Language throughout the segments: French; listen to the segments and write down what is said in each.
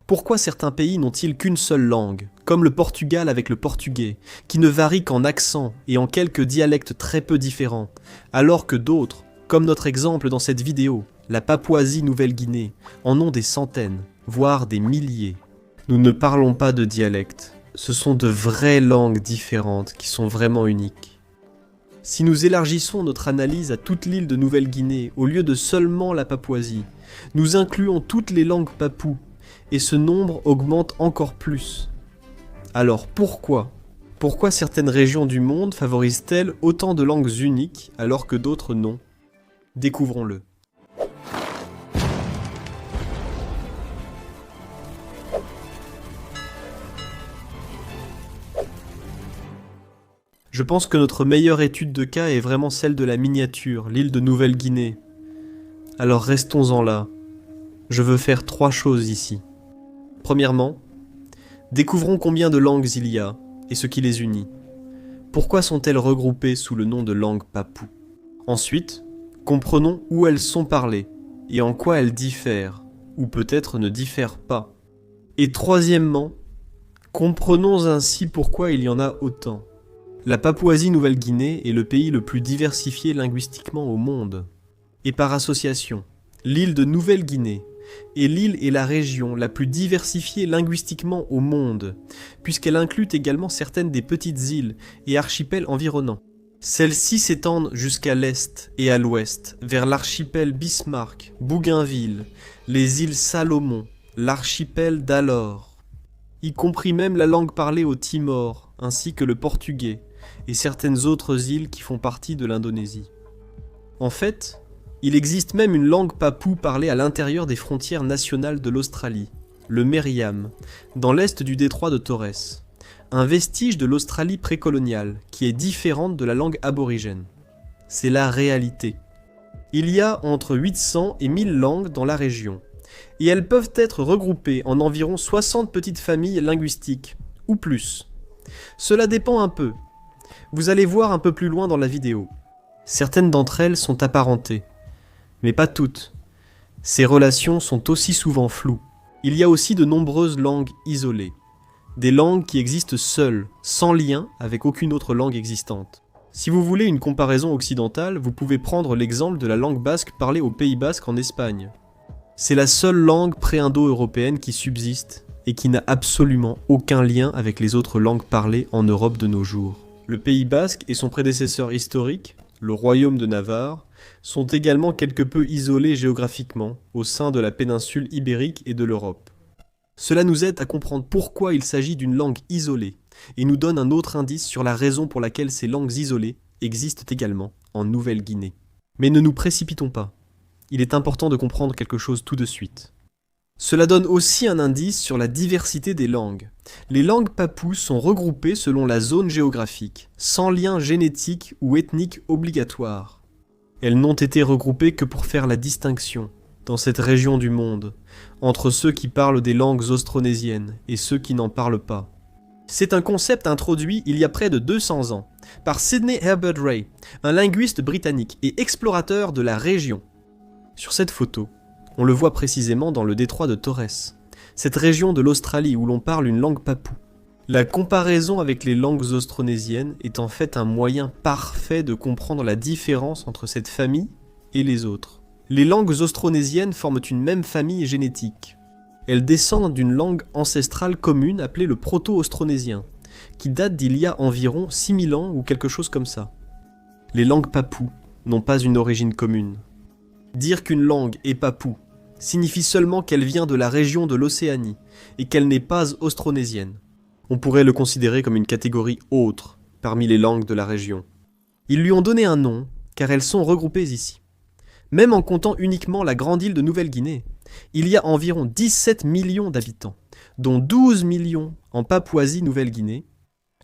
Pourquoi certains pays n'ont-ils qu'une seule langue, comme le Portugal avec le portugais, qui ne varie qu'en accent et en quelques dialectes très peu différents, alors que d'autres, comme notre exemple dans cette vidéo, la Papouasie-Nouvelle-Guinée, en ont des centaines, voire des milliers. Nous ne parlons pas de dialectes, ce sont de vraies langues différentes qui sont vraiment uniques. Si nous élargissons notre analyse à toute l'île de Nouvelle-Guinée au lieu de seulement la Papouasie, nous incluons toutes les langues papoues, et ce nombre augmente encore plus. Alors pourquoi certaines régions du monde favorisent-elles autant de langues uniques alors que d'autres non? Découvrons-le. Je pense que notre meilleure étude de cas est vraiment celle de la miniature, l'île de Nouvelle-Guinée. Alors restons-en là. Je veux faire 3 choses ici. Premièrement, découvrons combien de langues il y a et ce qui les unit. Pourquoi sont-elles regroupées sous le nom de langues papoues? Ensuite, comprenons où elles sont parlées et en quoi elles diffèrent, ou peut-être ne diffèrent pas. Et troisièmement, comprenons ainsi pourquoi il y en a autant. La Papouasie-Nouvelle-Guinée est le pays le plus diversifié linguistiquement au monde. Et par association, l'île de Nouvelle-Guinée est l'île et la région la plus diversifiée linguistiquement au monde, puisqu'elle inclut également certaines des petites îles et archipels environnants. Celles-ci s'étendent jusqu'à l'est et à l'ouest, vers l'archipel Bismarck, Bougainville, les îles Salomon, l'archipel d'Alor, y compris même la langue parlée au Timor, ainsi que le portugais, et certaines autres îles qui font partie de l'Indonésie. En fait, il existe même une langue papoue parlée à l'intérieur des frontières nationales de l'Australie, le Meriam, dans l'est du détroit de Torres, un vestige de l'Australie précoloniale qui est différente de la langue aborigène. C'est la réalité. Il y a entre 800 et 1000 langues dans la région, et elles peuvent être regroupées en environ 60 petites familles linguistiques, ou plus. Cela dépend un peu. Vous allez voir un peu plus loin dans la vidéo. Certaines d'entre elles sont apparentées, mais pas toutes. Ces relations sont aussi souvent floues. Il y a aussi de nombreuses langues isolées. Des langues qui existent seules, sans lien avec aucune autre langue existante. Si vous voulez une comparaison occidentale, vous pouvez prendre l'exemple de la langue basque parlée au Pays basque en Espagne. C'est la seule langue pré-indo-européenne qui subsiste et qui n'a absolument aucun lien avec les autres langues parlées en Europe de nos jours. Le Pays basque et son prédécesseur historique, le royaume de Navarre, sont également quelque peu isolés géographiquement au sein de la péninsule ibérique et de l'Europe. Cela nous aide à comprendre pourquoi il s'agit d'une langue isolée et nous donne un autre indice sur la raison pour laquelle ces langues isolées existent également en Nouvelle-Guinée. Mais ne nous précipitons pas. Il est important de comprendre quelque chose tout de suite. Cela donne aussi un indice sur la diversité des langues. Les langues papoues sont regroupées selon la zone géographique, sans lien génétique ou ethnique obligatoire. Elles n'ont été regroupées que pour faire la distinction, dans cette région du monde, entre ceux qui parlent des langues austronésiennes et ceux qui n'en parlent pas. C'est un concept introduit il y a près de 200 ans, par Sidney Herbert Ray, un linguiste britannique et explorateur de la région. Sur cette photo, on le voit précisément dans le détroit de Torres, cette région de l'Australie où l'on parle une langue papoue. La comparaison avec les langues austronésiennes est en fait un moyen parfait de comprendre la différence entre cette famille et les autres. Les langues austronésiennes forment une même famille génétique. Elles descendent d'une langue ancestrale commune appelée le proto-austronésien, qui date d'il y a environ 6000 ans ou quelque chose comme ça. Les langues papoues n'ont pas une origine commune. Dire qu'une langue est papoue signifie seulement qu'elle vient de la région de l'Océanie et qu'elle n'est pas austronésienne. On pourrait le considérer comme une catégorie autre parmi les langues de la région. Ils lui ont donné un nom car elles sont regroupées ici. Même en comptant uniquement la grande île de Nouvelle-Guinée, il y a environ 17 millions d'habitants, dont 12 millions en Papouasie-Nouvelle-Guinée.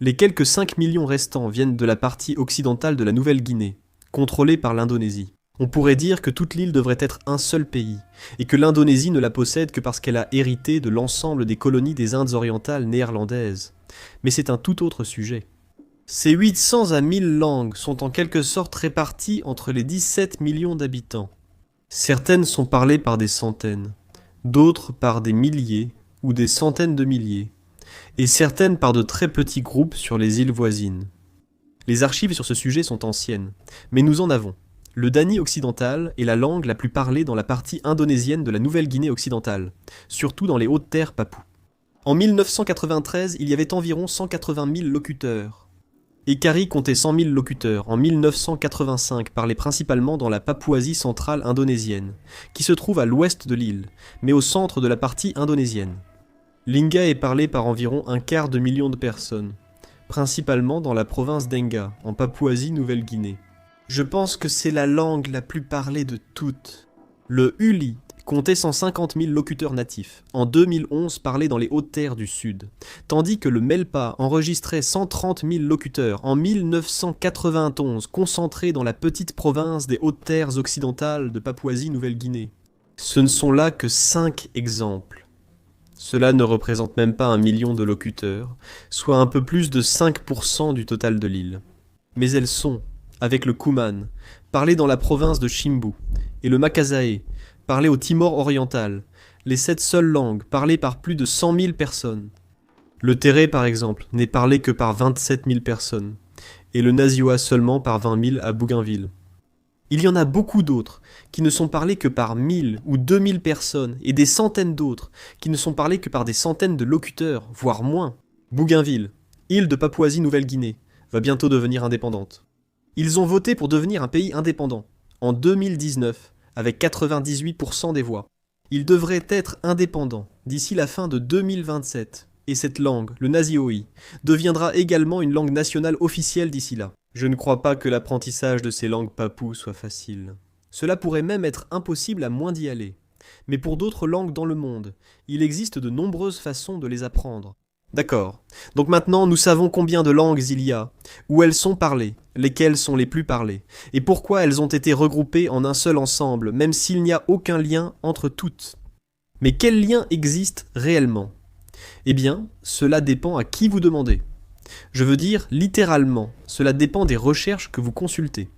Les quelques 5 millions restants viennent de la partie occidentale de la Nouvelle-Guinée, contrôlée par l'Indonésie. On pourrait dire que toute l'île devrait être un seul pays, et que l'Indonésie ne la possède que parce qu'elle a hérité de l'ensemble des colonies des Indes orientales néerlandaises. Mais c'est un tout autre sujet. Ces 800 à 1000 langues sont en quelque sorte réparties entre les 17 millions d'habitants. Certaines sont parlées par des centaines, d'autres par des milliers ou des centaines de milliers, et certaines par de très petits groupes sur les îles voisines. Les archives sur ce sujet sont anciennes, mais nous en avons. Le dani occidental est la langue la plus parlée dans la partie indonésienne de la Nouvelle-Guinée occidentale, surtout dans les hautes terres papoues. En 1993, il y avait environ 180 000 locuteurs. Ekari comptait 100 000 locuteurs en 1985, parlés principalement dans la Papouasie centrale indonésienne, qui se trouve à l'ouest de l'île, mais au centre de la partie indonésienne. Lingga est parlé par environ 250 000 de personnes, principalement dans la province d'Enga, en Papouasie-Nouvelle-Guinée. Je pense que c'est la langue la plus parlée de toutes. Le huli comptait 150 000 locuteurs natifs, en 2011 parlés dans les hautes terres du sud, tandis que le melpa enregistrait 130 000 locuteurs en 1991, concentrés dans la petite province des hautes terres occidentales de Papouasie-Nouvelle-Guinée. Ce ne sont là que 5 exemples. Cela ne représente même pas 1 million de locuteurs, soit un peu plus de 5% du total de l'île. Mais elles sont, avec le Kuman, parlé dans la province de Chimbu, et le Makasae, parlé au Timor oriental, les 7 seules langues parlées par plus de 100 000 personnes. Le Tere, par exemple, n'est parlé que par 27 000 personnes, et le Naziwa seulement par 20 000 à Bougainville. Il y en a beaucoup d'autres qui ne sont parlés que par 1000 ou 2000 personnes, et des centaines d'autres qui ne sont parlés que par des centaines de locuteurs, voire moins. Bougainville, île de Papouasie-Nouvelle-Guinée, va bientôt devenir indépendante. Ils ont voté pour devenir un pays indépendant, en 2019, avec 98% des voix. Ils devraient être indépendants d'ici la fin de 2027, et cette langue, le nazioi, deviendra également une langue nationale officielle d'ici là. Je ne crois pas que l'apprentissage de ces langues papoues soit facile. Cela pourrait même être impossible à moins d'y aller. Mais pour d'autres langues dans le monde, il existe de nombreuses façons de les apprendre. D'accord. Donc maintenant, nous savons combien de langues il y a, où elles sont parlées, lesquelles sont les plus parlées, et pourquoi elles ont été regroupées en un seul ensemble, même s'il n'y a aucun lien entre toutes. Mais quel lien existe réellement ? Eh bien, cela dépend à qui vous demandez. Je veux dire, littéralement, cela dépend des recherches que vous consultez.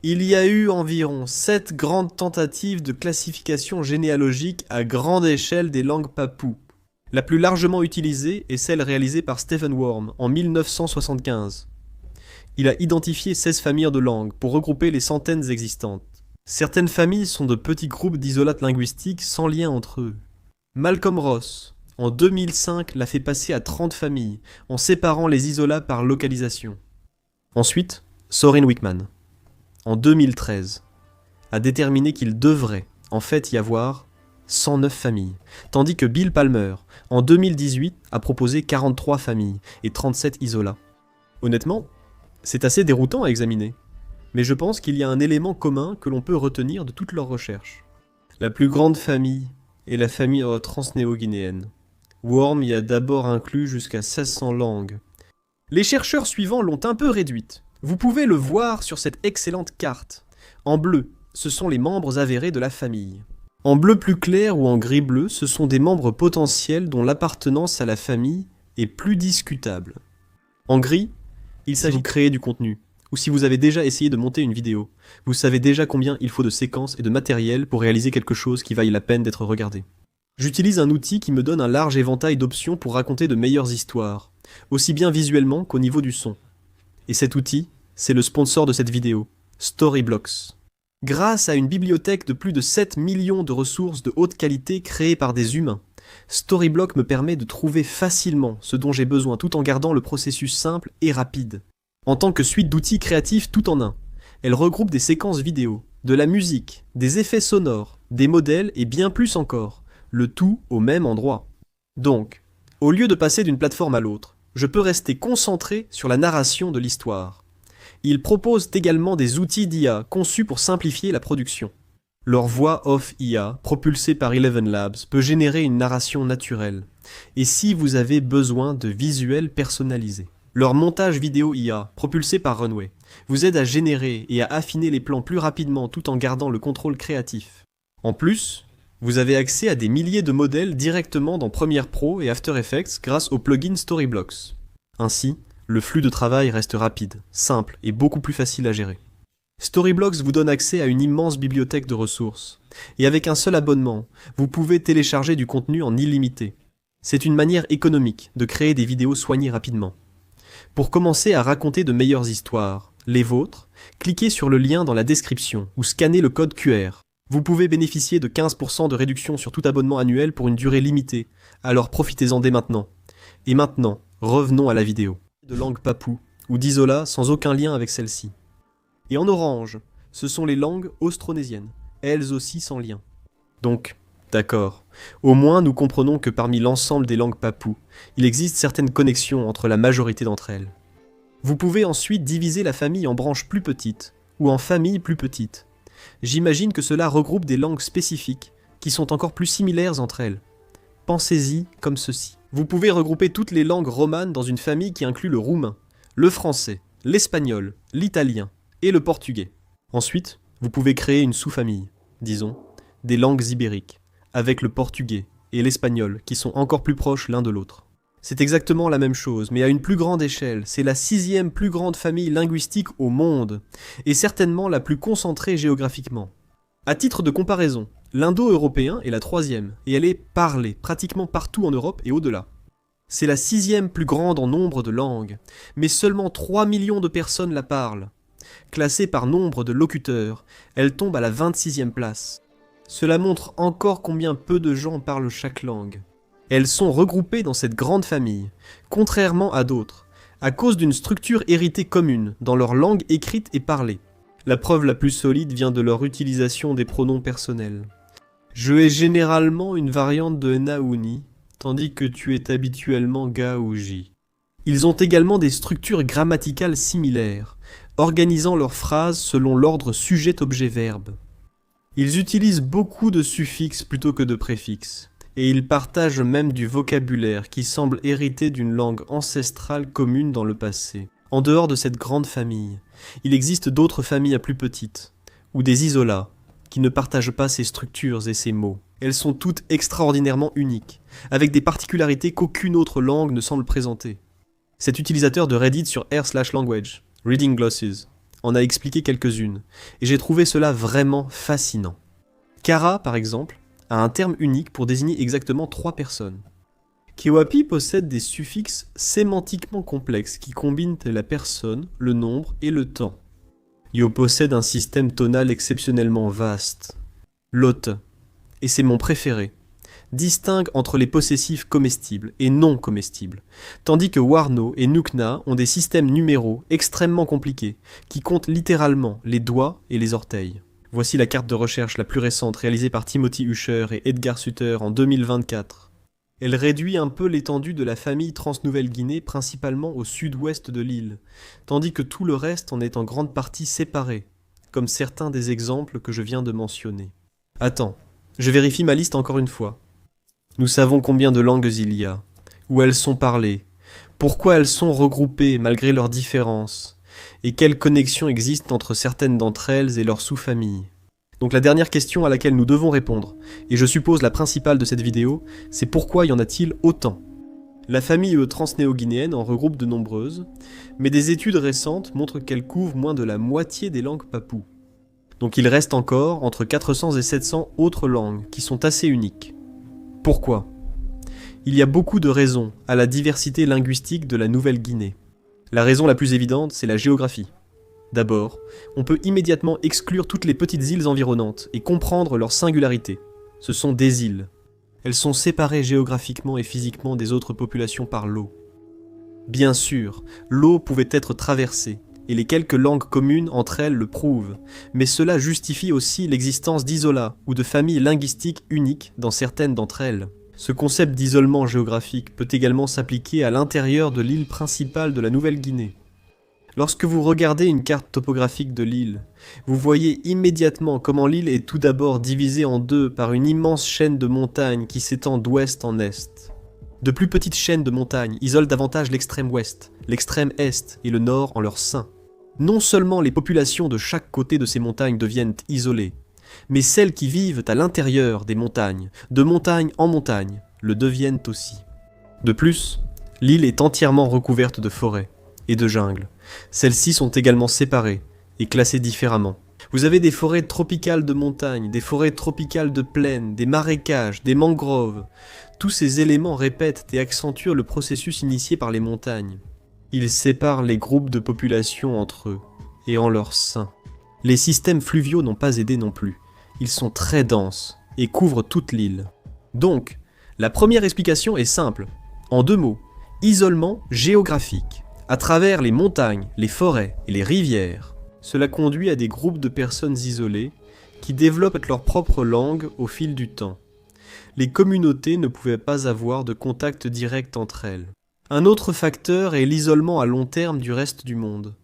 Il y a eu environ 7 grandes tentatives de classification généalogique à grande échelle des langues papoues. La plus largement utilisée est celle réalisée par Stephen Worm en 1975. Il a identifié 16 familles de langues pour regrouper les centaines existantes. Certaines familles sont de petits groupes d'isolates linguistiques sans lien entre eux. Malcolm Ross, en 2005, l'a fait passer à 30 familles, en séparant les isolats par localisation. Ensuite, Soren Wickman, en 2013, a déterminé qu'il devrait en fait y avoir 109 familles, tandis que Bill Palmer, en 2018, a proposé 43 familles et 37 isolats. Honnêtement, c'est assez déroutant à examiner, mais je pense qu'il y a un élément commun que l'on peut retenir de toutes leurs recherches. La plus grande famille est la famille transnéo-guinéenne. Worm y a d'abord inclus jusqu'à 1600 langues. Les chercheurs suivants l'ont un peu réduite. Vous pouvez le voir sur cette excellente carte. En bleu, ce sont les membres avérés de la famille. En bleu plus clair ou en gris bleu, ce sont des membres potentiels dont l'appartenance à la famille est plus discutable. En gris, il s'agit de créer du contenu, ou si vous avez déjà essayé de monter une vidéo, vous savez déjà combien il faut de séquences et de matériel pour réaliser quelque chose qui vaille la peine d'être regardé. J'utilise un outil qui me donne un large éventail d'options pour raconter de meilleures histoires, aussi bien visuellement qu'au niveau du son. Et cet outil, c'est le sponsor de cette vidéo, Storyblocks. Grâce à une bibliothèque de plus de 7 millions de ressources de haute qualité créées par des humains, Storyblocks me permet de trouver facilement ce dont j'ai besoin tout en gardant le processus simple et rapide. En tant que suite d'outils créatifs tout en un, elle regroupe des séquences vidéo, de la musique, des effets sonores, des modèles et bien plus encore, le tout au même endroit. Donc, au lieu de passer d'une plateforme à l'autre, je peux rester concentré sur la narration de l'histoire. Ils proposent également des outils d'IA conçus pour simplifier la production. Leur voix off IA, propulsée par Eleven Labs, peut générer une narration naturelle. Et si vous avez besoin de visuels personnalisés, leur montage vidéo IA, propulsé par Runway, vous aide à générer et à affiner les plans plus rapidement tout en gardant le contrôle créatif. En plus, vous avez accès à des milliers de modèles directement dans Premiere Pro et After Effects grâce au plugin Storyblocks. Ainsi, le flux de travail reste rapide, simple et beaucoup plus facile à gérer. Storyblocks vous donne accès à une immense bibliothèque de ressources. Et avec un seul abonnement, vous pouvez télécharger du contenu en illimité. C'est une manière économique de créer des vidéos soignées rapidement. Pour commencer à raconter de meilleures histoires, les vôtres, cliquez sur le lien dans la description ou scannez le code QR. Vous pouvez bénéficier de 15% de réduction sur tout abonnement annuel pour une durée limitée, alors profitez-en dès maintenant. Et maintenant, revenons à la vidéo. De langue papou ou d'isola sans aucun lien avec celle-ci. Et en orange, ce sont les langues austronésiennes, elles aussi sans lien. Donc, d'accord, au moins nous comprenons que parmi l'ensemble des langues papou, il existe certaines connexions entre la majorité d'entre elles. Vous pouvez ensuite diviser la famille en branches plus petites, ou en familles plus petites. J'imagine que cela regroupe des langues spécifiques, qui sont encore plus similaires entre elles. Pensez-y comme ceci. Vous pouvez regrouper toutes les langues romanes dans une famille qui inclut le roumain, le français, l'espagnol, l'italien et le portugais. Ensuite, vous pouvez créer une sous-famille, disons, des langues ibériques, avec le portugais et l'espagnol qui sont encore plus proches l'un de l'autre. C'est exactement la même chose, mais à une plus grande échelle. C'est la 6e plus grande famille linguistique au monde, et certainement la plus concentrée géographiquement. À titre de comparaison, l'indo-européen est la 3e, et elle est parlée pratiquement partout en Europe et au-delà. C'est la 6e plus grande en nombre de langues, mais seulement 3 millions de personnes la parlent. Classée par nombre de locuteurs, elle tombe à la 26e place. Cela montre encore combien peu de gens parlent chaque langue. Elles sont regroupées dans cette grande famille, contrairement à d'autres, à cause d'une structure héritée commune dans leur langue écrite et parlée. La preuve la plus solide vient de leur utilisation des pronoms personnels. Je est généralement une variante de Naouni, tandis que tu es habituellement Ga ou Ji. Ils ont également des structures grammaticales similaires, organisant leurs phrases selon l'ordre sujet-objet-verbe. Ils utilisent beaucoup de suffixes plutôt que de préfixes. Et ils partagent même du vocabulaire qui semble hérité d'une langue ancestrale commune dans le passé. En dehors de cette grande famille, il existe d'autres familles à plus petites, ou des isolats, qui ne partagent pas ces structures et ces mots. Elles sont toutes extraordinairement uniques, avec des particularités qu'aucune autre langue ne semble présenter. Cet utilisateur de Reddit sur r/language, Reading Glosses, en a expliqué quelques-unes, et j'ai trouvé cela vraiment fascinant. Kara, par exemple, a un terme unique pour désigner exactement 3 personnes. Kewapi possède des suffixes sémantiquement complexes qui combinent la personne, le nombre et le temps. Yo possède un système tonal exceptionnellement vaste. Lotte, et c'est mon préféré, distingue entre les possessifs comestibles et non comestibles, tandis que Warno et Nukna ont des systèmes numéraux extrêmement compliqués qui comptent littéralement les doigts et les orteils. Voici la carte de recherche la plus récente réalisée par Timothy Usher et Edgar Sutter en 2024. Elle réduit un peu l'étendue de la famille Trans-Nouvelle-Guinée principalement au sud-ouest de l'île, tandis que tout le reste en est en grande partie séparé, comme certains des exemples que je viens de mentionner. Attends, je vérifie ma liste encore une fois. Nous savons combien de langues il y a, où elles sont parlées, pourquoi elles sont regroupées malgré leurs différences, et quelles connexions existent entre certaines d'entre elles et leurs sous-familles. Donc la dernière question à laquelle nous devons répondre, et je suppose la principale de cette vidéo, c'est pourquoi y en a-t-il autant ? La famille transnéo-guinéenne en regroupe de nombreuses, mais des études récentes montrent qu'elle couvre moins de la moitié des langues papoues. Donc il reste encore entre 400 et 700 autres langues qui sont assez uniques. Pourquoi ? Il y a beaucoup de raisons à la diversité linguistique de la Nouvelle-Guinée. La raison la plus évidente, c'est la géographie. D'abord, on peut immédiatement exclure toutes les petites îles environnantes et comprendre leur singularité. Ce sont des îles. Elles sont séparées géographiquement et physiquement des autres populations par l'eau. Bien sûr, l'eau pouvait être traversée, et les quelques langues communes entre elles le prouvent, mais cela justifie aussi l'existence d'isolats ou de familles linguistiques uniques dans certaines d'entre elles. Ce concept d'isolement géographique peut également s'appliquer à l'intérieur de l'île principale de la Nouvelle-Guinée. Lorsque vous regardez une carte topographique de l'île, vous voyez immédiatement comment l'île est tout d'abord divisée en deux par une immense chaîne de montagnes qui s'étend d'ouest en est. De plus petites chaînes de montagnes isolent davantage l'extrême ouest, l'extrême est et le nord en leur sein. Non seulement les populations de chaque côté de ces montagnes deviennent isolées, mais celles qui vivent à l'intérieur des montagnes, de montagne en montagne, le deviennent aussi. De plus, l'île est entièrement recouverte de forêts et de jungles. Celles-ci sont également séparées et classées différemment. Vous avez des forêts tropicales de montagne, des forêts tropicales de plaine, des marécages, des mangroves. Tous ces éléments répètent et accentuent le processus initié par les montagnes. Ils séparent les groupes de population entre eux et en leur sein. Les systèmes fluviaux n'ont pas aidé non plus. Ils sont très denses et couvrent toute l'île. Donc, la première explication est simple. En 2 mots, isolement géographique. À travers les montagnes, les forêts et les rivières, cela conduit à des groupes de personnes isolées qui développent leur propre langue au fil du temps. Les communautés ne pouvaient pas avoir de contact direct entre elles. Un autre facteur est l'isolement à long terme du reste du monde.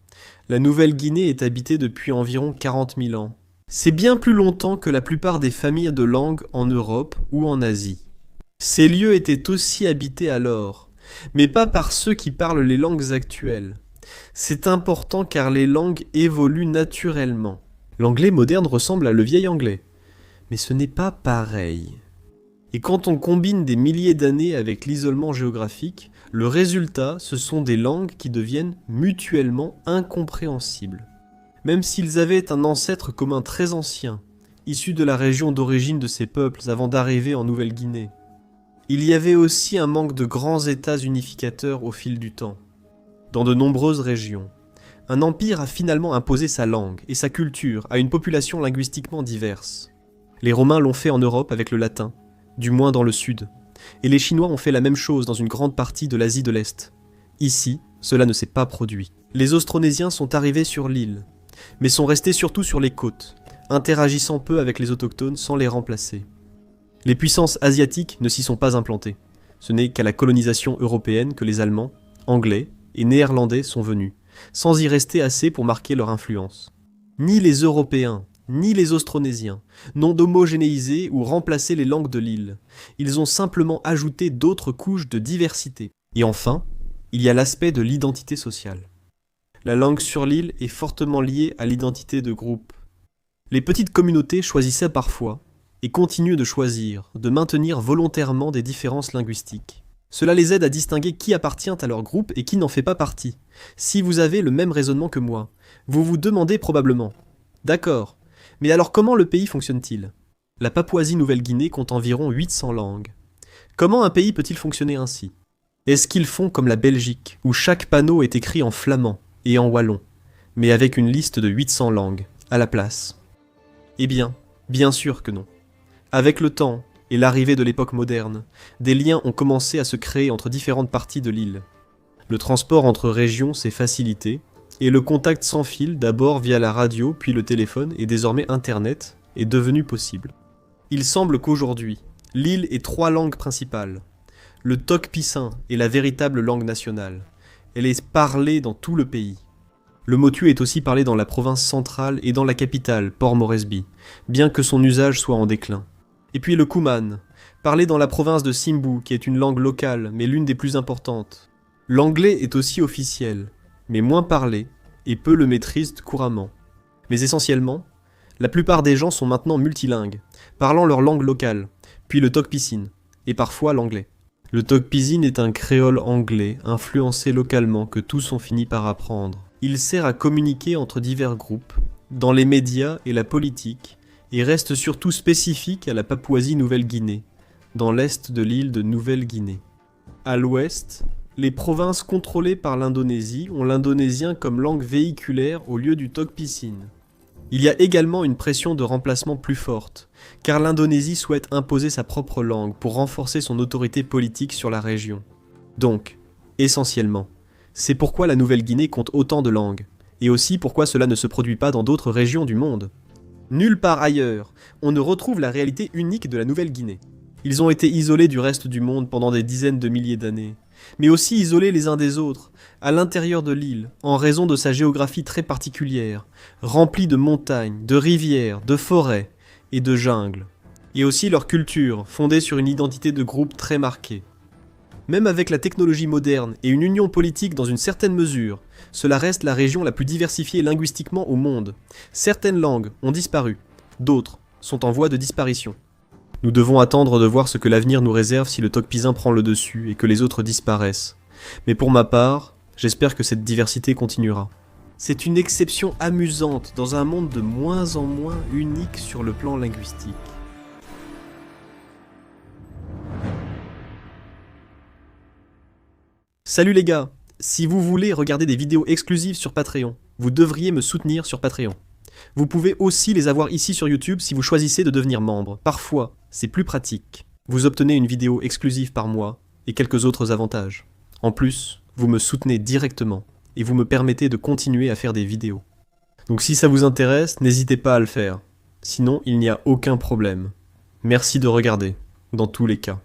La Nouvelle-Guinée est habitée depuis environ 40 000 ans. C'est bien plus longtemps que la plupart des familles de langue en Europe ou en Asie. Ces lieux étaient aussi habités alors, mais pas par ceux qui parlent les langues actuelles. C'est important car les langues évoluent naturellement. L'anglais moderne ressemble à le vieil anglais, mais ce n'est pas pareil. Et quand on combine des milliers d'années avec l'isolement géographique, le résultat, ce sont des langues qui deviennent mutuellement incompréhensibles. Même s'ils avaient un ancêtre commun très ancien, issu de la région d'origine de ces peuples avant d'arriver en Nouvelle-Guinée. Il y avait aussi un manque de grands États unificateurs au fil du temps. Dans de nombreuses régions, un empire a finalement imposé sa langue et sa culture à une population linguistiquement diverse. Les Romains l'ont fait en Europe avec le latin, du moins dans le sud, et les Chinois ont fait la même chose dans une grande partie de l'Asie de l'Est. Ici, cela ne s'est pas produit. Les Austronésiens sont arrivés sur l'île, mais sont restés surtout sur les côtes, interagissant peu avec les autochtones sans les remplacer. Les puissances asiatiques ne s'y sont pas implantées. Ce n'est qu'à la colonisation européenne que les Allemands, Anglais et Néerlandais sont venus, sans y rester assez pour marquer leur influence. Ni les Européens, ni les Austronésiens n'ont d'homogénéisé ou remplacé les langues de l'île. Ils ont simplement ajouté d'autres couches de diversité. Et enfin, il y a l'aspect de l'identité sociale. La langue sur l'île est fortement liée à l'identité de groupe. Les petites communautés choisissaient parfois, et continuent de choisir, de maintenir volontairement des différences linguistiques. Cela les aide à distinguer qui appartient à leur groupe et qui n'en fait pas partie. Si vous avez le même raisonnement que moi, vous vous demandez probablement « D'accord, mais alors comment le pays fonctionne-t-il » La Papouasie-Nouvelle-Guinée compte environ 800 langues. Comment un pays peut-il fonctionner ainsi ? Est-ce qu'ils font comme la Belgique, où chaque panneau est écrit en flamand et en wallon, mais avec une liste de 800 langues, à la place ? Eh bien sûr que non. Avec le temps et l'arrivée de l'époque moderne, des liens ont commencé à se créer entre différentes parties de l'île. Le transport entre régions s'est facilité, et le contact sans fil, d'abord via la radio puis le téléphone et désormais Internet, est devenu possible. Il semble qu'aujourd'hui, l'île ait 3 langues principales. Le tok pisin est la véritable langue nationale. Elle est parlée dans tout le pays. Le motu est aussi parlé dans la province centrale et dans la capitale, Port Moresby, bien que son usage soit en déclin. Et puis le Kuman, parlé dans la province de Simbu, qui est une langue locale, mais l'une des plus importantes. L'anglais est aussi officiel, mais moins parlé, et peu le maîtrisent couramment. Mais essentiellement, la plupart des gens sont maintenant multilingues, parlant leur langue locale, puis le tok pisin, et parfois l'anglais. Le tok pisin est un créole anglais, influencé localement, que tous ont fini par apprendre. Il sert à communiquer entre divers groupes, dans les médias et la politique, et reste surtout spécifique à la Papouasie-Nouvelle-Guinée, dans l'est de l'île de Nouvelle-Guinée. À l'ouest, les provinces contrôlées par l'Indonésie ont l'indonésien comme langue véhiculaire au lieu du tok pisin. Il y a également une pression de remplacement plus forte, car l'Indonésie souhaite imposer sa propre langue pour renforcer son autorité politique sur la région. Donc, essentiellement, c'est pourquoi la Nouvelle-Guinée compte autant de langues, et aussi pourquoi cela ne se produit pas dans d'autres régions du monde. Nulle part ailleurs, on ne retrouve la réalité unique de la Nouvelle-Guinée. Ils ont été isolés du reste du monde pendant des dizaines de milliers d'années, mais aussi isolés les uns des autres, à l'intérieur de l'île, en raison de sa géographie très particulière, remplie de montagnes, de rivières, de forêts et de jungles. Et aussi leur culture, fondée sur une identité de groupe très marquée. Même avec la technologie moderne et une union politique dans une certaine mesure, cela reste la région la plus diversifiée linguistiquement au monde. Certaines langues ont disparu, d'autres sont en voie de disparition. Nous devons attendre de voir ce que l'avenir nous réserve si le tok pisin prend le dessus et que les autres disparaissent. Mais pour ma part, j'espère que cette diversité continuera. C'est une exception amusante dans un monde de moins en moins unique sur le plan linguistique. Salut les gars! Si vous voulez regarder des vidéos exclusives sur Patreon, vous devriez me soutenir sur Patreon. Vous pouvez aussi les avoir ici sur YouTube si vous choisissez de devenir membre. Parfois, c'est plus pratique. Vous obtenez une vidéo exclusive par mois et quelques autres avantages. En plus, vous me soutenez directement et vous me permettez de continuer à faire des vidéos. Donc si ça vous intéresse, n'hésitez pas à le faire. Sinon, il n'y a aucun problème. Merci de regarder, dans tous les cas.